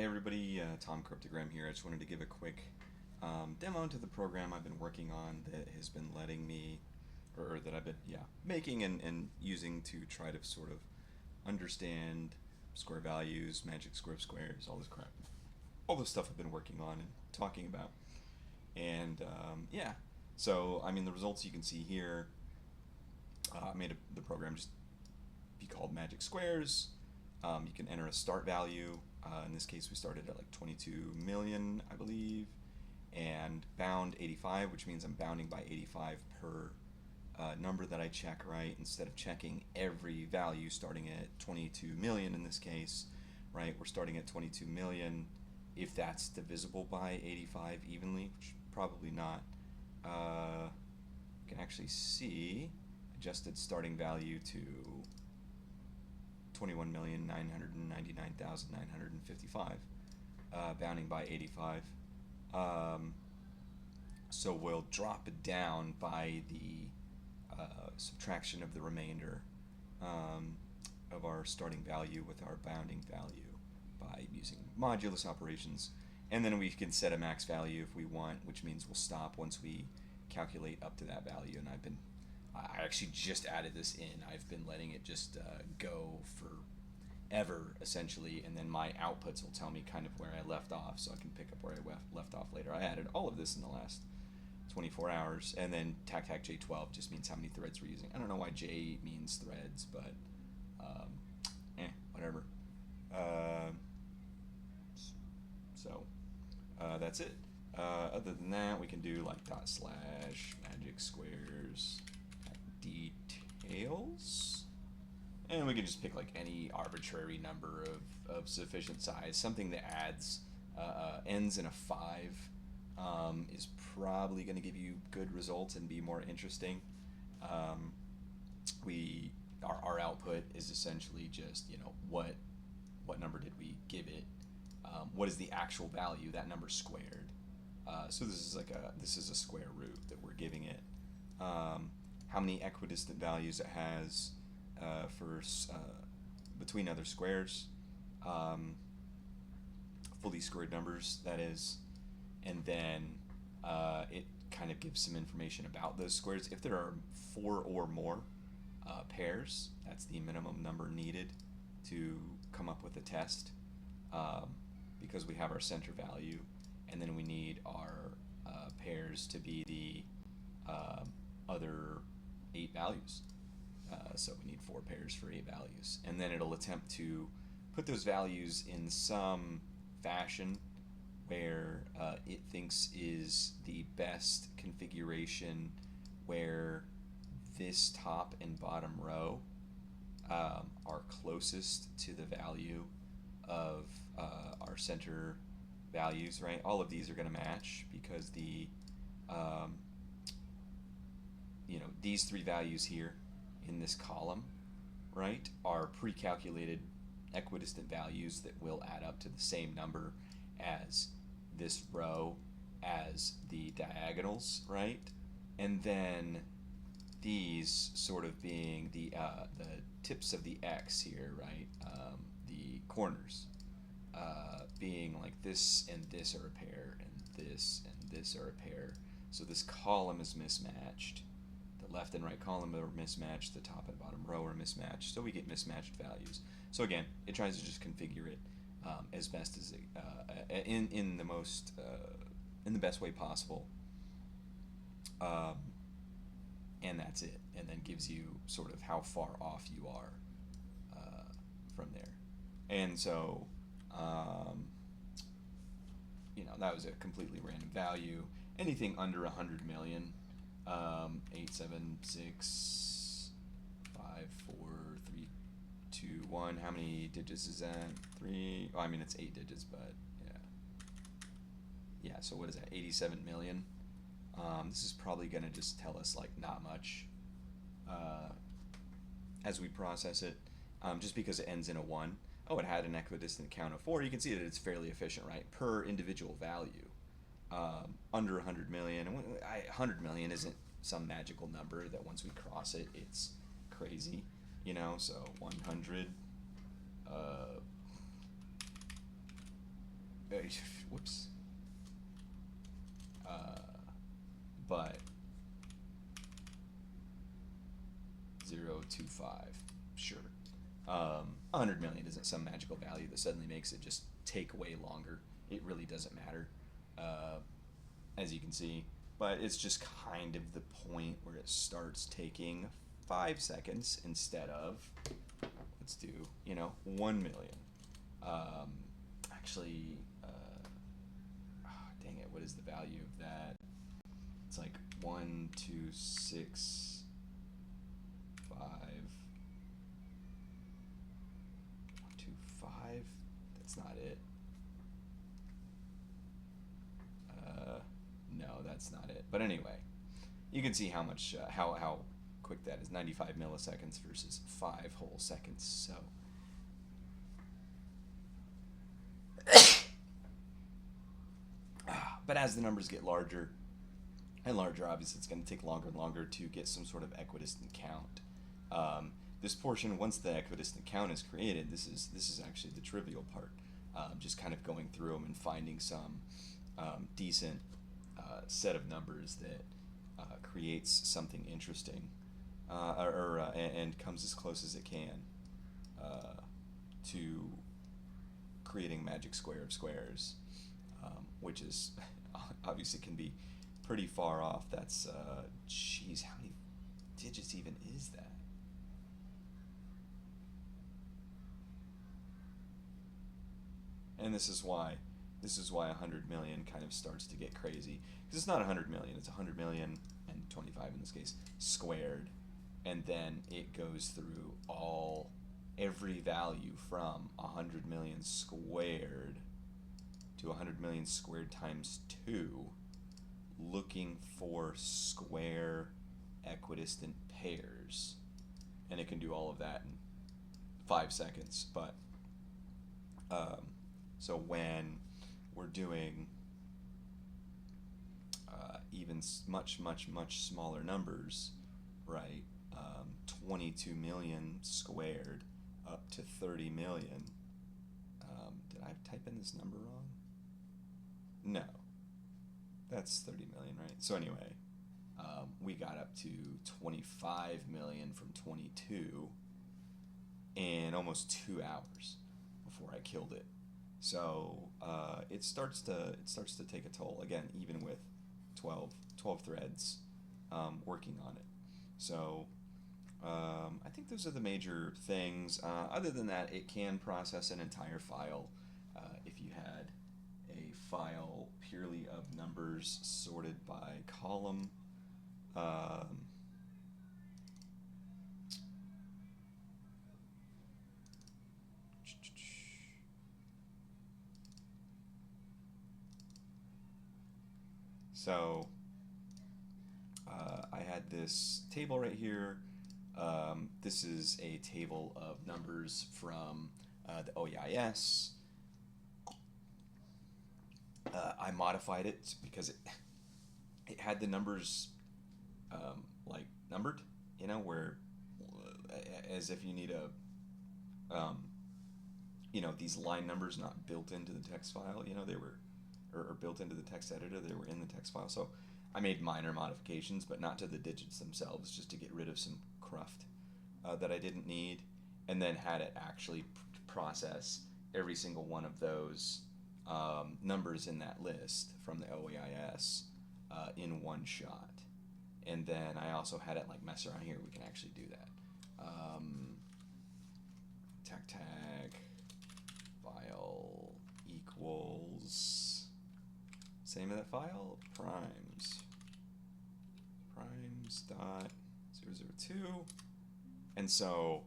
Hey everybody, Tom Cryptogram here. I just wanted to give a quick demo to the program I've been working on that has been letting me, or that I've been, making and using to try to sort of understand square values, MagicSquares, all this crap. All this stuff I've been working on and talking about. And so I mean the results you can see here, I made the program just be called MagicSquares. You can enter a start value. In this case, we started at like 22 million, I believe, and bound 85, which means I'm bounding by 85 per number that I check, right? Instead of checking every value starting at 22 million in this case, right? We're starting at 22 million. If that's divisible by 85 evenly, which probably not, you can actually see adjusted starting value to 21,999,955, bounding by 85. So we'll drop it down by the subtraction of the remainder of our starting value with our bounding value by using modulus operations. And then we can set a max value if we want, which means we'll stop once we calculate up to that value. And I actually just added this in. I've been letting it just go forever, essentially, and then my outputs will tell me kind of where I left off, so I can pick up where I left off later. I added all of this in the last 24 hours, and then tac J12 just means how many threads we're using. I don't know why J means threads, but whatever. That's it. Other than that, we can do like /MagicSquares details, and we can just pick like any arbitrary number of sufficient size. Something that ends in a 5 is probably going to give you good results and be more interesting. Our output is essentially just, what number did we give it, what is the actual value, that number squared. So this is a square root that we're giving it. How many equidistant values it has between other squares, fully squared numbers, that is, and then it kind of gives some information about those squares. If there are 4 or more pairs, that's the minimum number needed to come up with a test, because we have our center value, and then we need our pairs to be the other 8 values. So we need 4 pairs for 8 values, and then it'll attempt to put those values in some fashion where it thinks is the best configuration, where this top and bottom row are closest to the value of our center values, right? All of these are going to match because these 3 values here in this column, right, are pre-calculated equidistant values that will add up to the same number as this row as the diagonals, right? And then these sort of being the tips of the X here, right? The corners being like this and this are a pair, and this are a pair. So this column is mismatched. The left and right column are mismatched. The top and bottom row are mismatched. So we get mismatched values. So again, it tries to just configure it as best as it, in the best way possible. And that's it. And then gives you sort of how far off you are from there. And so, that was a completely random value. Anything under 100 million, 8765432 How many digits is that? 3. Oh, I mean, it's 8 digits, but yeah. So what is that? 87 million. This is probably going to just tell us like not much as we process it, just because it ends in a 1. Oh, it had an equidistant count of 4. You can see that it's fairly efficient, right, per individual value. Under 100 million. 100 million isn't some magical number that once we cross it, it's crazy, so 100 whoops. But 0.25, sure. 100 million isn't some magical value that suddenly makes it just take way longer. It really doesn't matter, as you can see. But it's just kind of the point where it starts taking 5 seconds instead of, let's do, 1 million. Actually, dang it, what is the value of that? It's like 1, 2, 6, 5, 1, 2, 5. That's not it. No, that's not it. But anyway, you can see how much, how quick that is. 95 milliseconds versus 5 whole seconds. So. But as the numbers get larger and larger, obviously it's going to take longer and longer to get some sort of equidistant count. This portion, once the equidistant count is created, this is actually the trivial part. Just kind of going through them and finding some decent set of numbers that creates something interesting, and comes as close as it can to creating magic square of squares, which is obviously can be pretty far off. That's geez, how many digits even is that? And this is why 100 million kind of starts to get crazy, because it's not 100 million, it's 100 million and 25 in this case squared, and then it goes through every value from 100 million squared to 100 million squared times 2, looking for square equidistant pairs, and it can do all of that in 5 seconds. But so when we're doing even much smaller numbers, right? 22 million squared up to 30 million. Did I type in this number wrong? No, that's 30 million, right? So anyway, we got up to 25 million from 22 in almost 2 hours before I killed it. So it starts to take a toll again, even with 12 threads working on it. So I think those are the major things. Other than that, it can process an entire file if you had a file purely of numbers sorted by column. So I had this table right here. This is a table of numbers from the OEIS. I modified it because it had the numbers like numbered, where as if you need these line numbers not built into the text file. They were or built into the text editor. They were in the text file. So I made minor modifications, but not to the digits themselves, just to get rid of some cruft that I didn't need, and then had it actually process every single one of those numbers in that list from the OEIS in one shot. And then I also had it like mess around here. We can actually do that. Tag file equals same of that file, primes dot 002. And so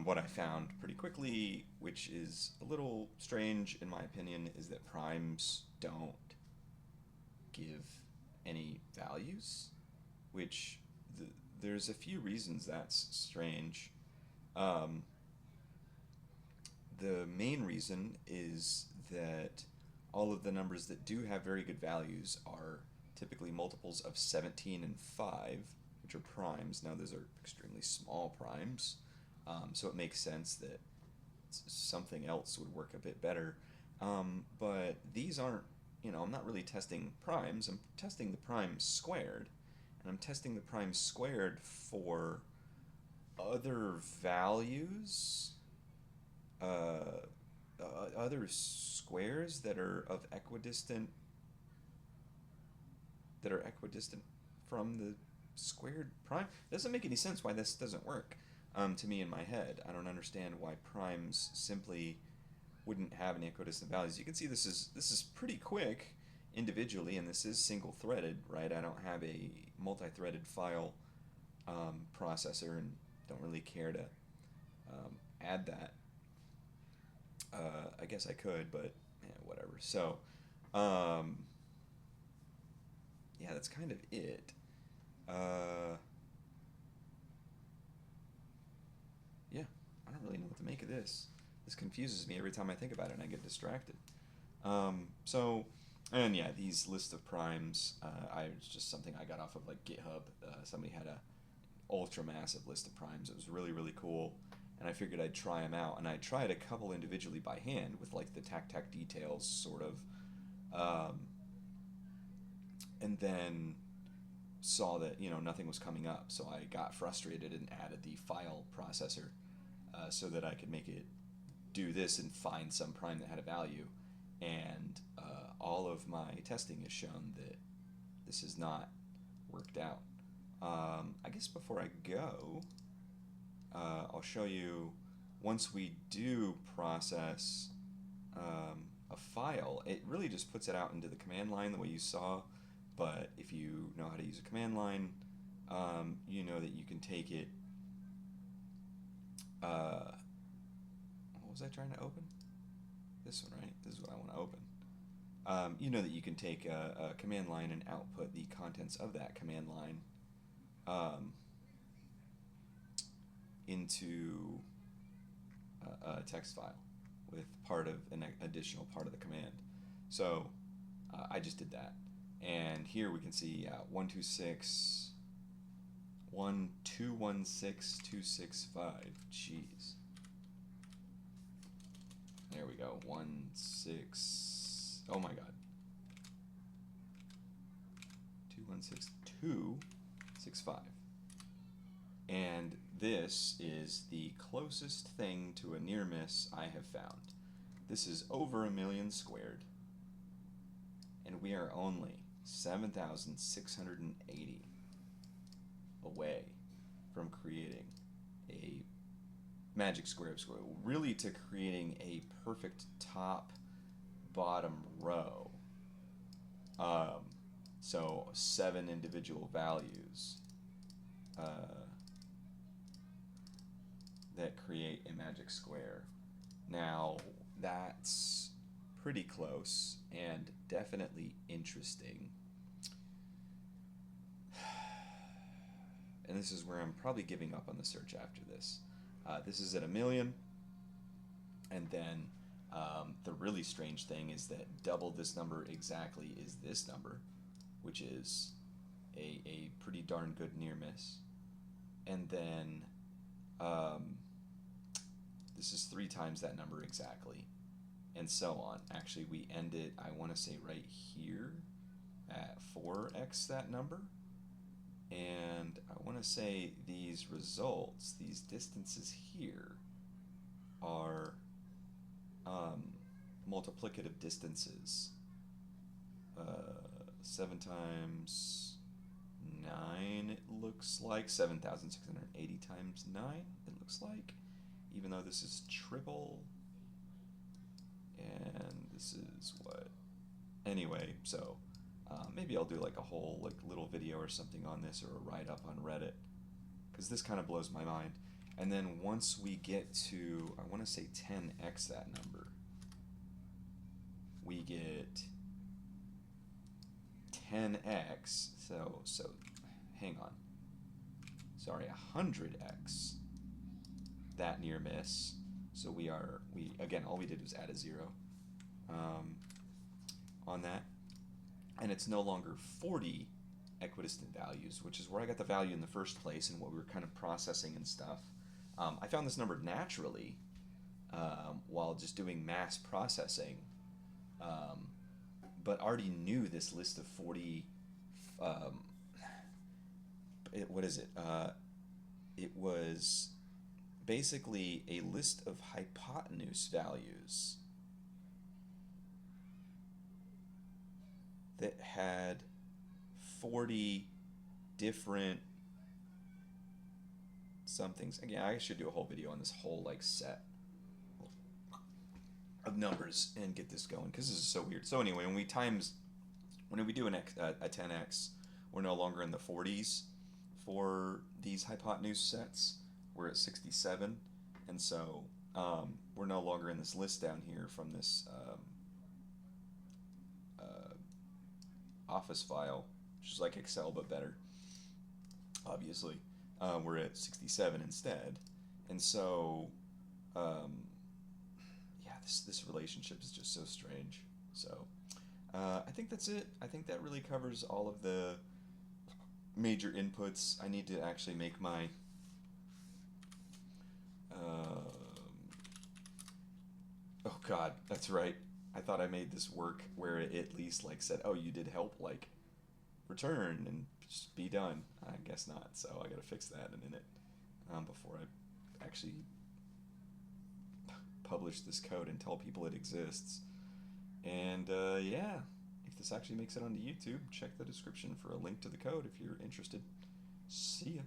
what I found pretty quickly, which is a little strange in my opinion, is that primes don't give any values, which there's a few reasons that's strange. The main reason is that all of the numbers that do have very good values are typically multiples of 17 and 5, which are primes. Now those are extremely small primes, so it makes sense that something else would work a bit better. But these aren't, I'm not really testing primes. I'm testing the prime squared, and I'm testing the prime squared for other values, uh, other squares that are equidistant from the squared prime. It doesn't make any sense why this doesn't work to me in my head. I don't understand why primes simply wouldn't have any equidistant values. You can see this is pretty quick individually, and this is single threaded, right? I don't have a multi-threaded file processor, and don't really care to add that. I guess I could, but whatever. So, um, yeah, that's kind of it. Uh, yeah, I don't really know what to make of this. This confuses me every time I think about it, and I get distracted. So, and yeah, these list of primes, it's just something I got off of like GitHub. Somebody had a ultra massive list of primes. It was really really cool, and I figured I'd try them out. And I tried a couple individually by hand with like the tac details sort of, and then saw that nothing was coming up. So I got frustrated and added the file processor so that I could make it do this and find some prime that had a value. And all of my testing has shown that this has not worked out. I guess before I go, I'll show you once we do process a file, it really just puts it out into the command line the way you saw. But if you know how to use a command line, you know that you can take it. What was I trying to open? This one, right? This is what I want to open. You know that you can take a command line and output the contents of that command line into a text file with part of an additional part of the command. So I just did that. And here we can see 126, 1216265. Jeez. There we go. 16. Oh my God. 216265. And this is the closest thing to a near miss I have found. This is over 1,000,000 squared. And we are only 7,680 away from creating a MagicSquares square, really to creating a perfect top bottom row. So 7 individual values that create a magic square. Now that's pretty close and definitely interesting. And this is where I'm probably giving up on the search after this. This is at 1,000,000, and then the really strange thing is that double this number exactly is this number, which is a pretty darn good near miss. And then this is 3 times that number exactly, and so on. Actually, we end it, I want to say right here at 4x that number. And I want to say these results, these distances here, are multiplicative distances. 7 times 9, it looks like. 7,680 times 9, it looks like. Even though this is triple. And this is what? Anyway, so maybe I'll do like a whole little video or something on this, or a write-up on Reddit, because this kind of blows my mind. And then once we get to, I want to say 10x that number, we get 10x, so hang on, sorry, 100x that near miss. So we again, all we did was add a 0 on that, and it's no longer 40 equidistant values, which is where I got the value in the first place and what we were kind of processing and stuff. I found this number naturally while just doing mass processing um, but already knew this list of 40. Um, what is it? It was basically a list of hypotenuse values that had 40 different somethings. Again, I should do a whole video on this whole like set of numbers and get this going because this is so weird. So anyway, when we do a 10x, we're no longer in the 40s for these hypotenuse sets. We're at 67, and so we're no longer in this list down here from this office file, which is like Excel but better, obviously. We're at 67 instead, and so yeah, this relationship is just so strange. So I think that's it. I think that really covers all of the major inputs. I need to actually make my oh god, that's right. I thought I made this work where it at least like said, oh, you did help like return and just be done. I guess not. So I gotta fix that in a minute before I actually publish this code and tell people it exists. And yeah, if this actually makes it onto YouTube, check the description for a link to the code if you're interested. See ya.